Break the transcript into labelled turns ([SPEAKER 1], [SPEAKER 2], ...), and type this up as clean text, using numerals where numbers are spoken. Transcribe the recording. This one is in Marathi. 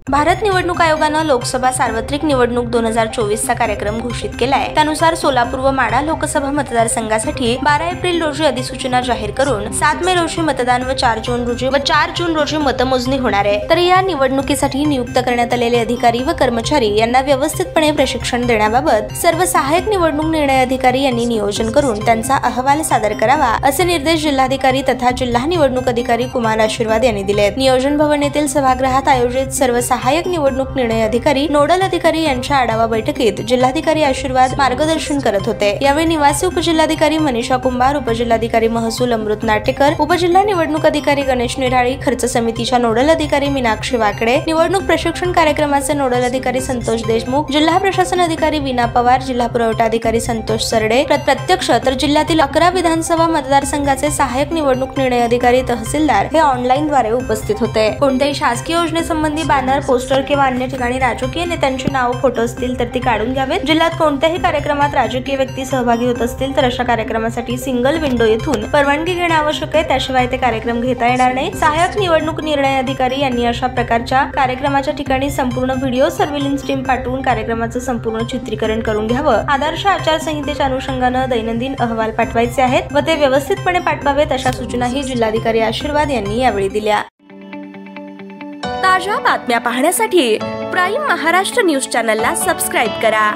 [SPEAKER 1] भारत निवडणूक आयोगानं लोकसभा सार्वत्रिक निवडणूक 2024चा कार्यक्रम घोषित केलाय। त्यानुसार सोलापूर व माढा लोकसभा मतदारसंघासाठी 12 एप्रिल रोजी अधिसूचना जाहीर करून 7 मे रोजी मतदान व 4 जून रोजी मतमोजणी होणार आहे। तर या निवडणुकीसाठी नियुक्त करण्यात आलेले अधिकारी व कर्मचारी यांना व्यवस्थितपणे प्रशिक्षण देण्याबाबत सर्व सहाय्यक निवडणूक निर्णय अधिकारी यांनी नियोजन करून त्यांचा अहवाल सादर करावा असे निर्देश जिल्हाधिकारी तथा जिल्हा निवडणूक अधिकारी कुमार आशीर्वाद यांनी दिले। नियोजन भवन येथील सभागृहात आयोजित सर्व सहाय्यक निवडणूक निर्णय अधिकारी नोडल अधिकारी यांच्या आढावा बैठकीत जिल्हाधिकारी आशीर्वाद मार्गदर्शन करत होते। यावेळी निवासी उपजिल्हाधिकारी मनीषा कुंभार, उपजिल्हाधिकारी महसूल अमृत नाटेकर, उपजिल्हा निवडणूक अधिकारी गणेश निराळी, खर्च समितीच्या नोडल अधिकारी मीनाक्षी वाकडे, निवडणूक प्रशिक्षण कार्यक्रमाचे नोडल अधिकारी संतोष देशमुख, जिल्हा प्रशासन अधिकारी वीणा पवार, जिल्हा पुरवठा अधिकारी संतोष सरडे प्रत्यक्ष तर जिल्ह्यातील 11 विधानसभा मतदारसंघाचे सहाय्यक निवडणूक निर्णय अधिकारी तहसीलदार हे ऑनलाईन द्वारे उपस्थित होते। कोणत्याही शासकीय योजनेसंबंधी बॅनर, पोस्टर किंवा अन्य ठिकाणी राजकीय नेत्यांची नाव, फोटो असतील तर ती काढून घ्यावेत। जिल्ह्यात कोणत्याही कार्यक्रमात राजकीय व्यक्ती सहभागी होत असतील तर अशा कार्यक्रमासाठी सिंगल विंडो येथून परवानगी घेणे आवश्यक आहे, त्याशिवाय ते कार्यक्रम घेता येणार नाही। सहाय्यक निवडणूक निर्णय अधिकारी यांनी अशा प्रकारच्या कार्यक्रमाच्या ठिकाणी संपूर्ण व्हिडिओ सर्व्हिलन्स टीम पाठवून कार्यक्रमाचं संपूर्ण चित्रीकरण करून घ्यावं। आदर्श आचारसंहितेच्या अनुषंगाने दैनंदिन अहवाल पाठवायचे आहेत व ते व्यवस्थितपणे पाठवावेत अशा सूचनाही जिल्हाधिकारी आशीर्वाद यांनी यावेळी दिल्या। ताज्या बातम्या पाहण्यासाठी प्राईम महाराष्ट्र न्यूज चॅनलला सबस्क्राईब करा।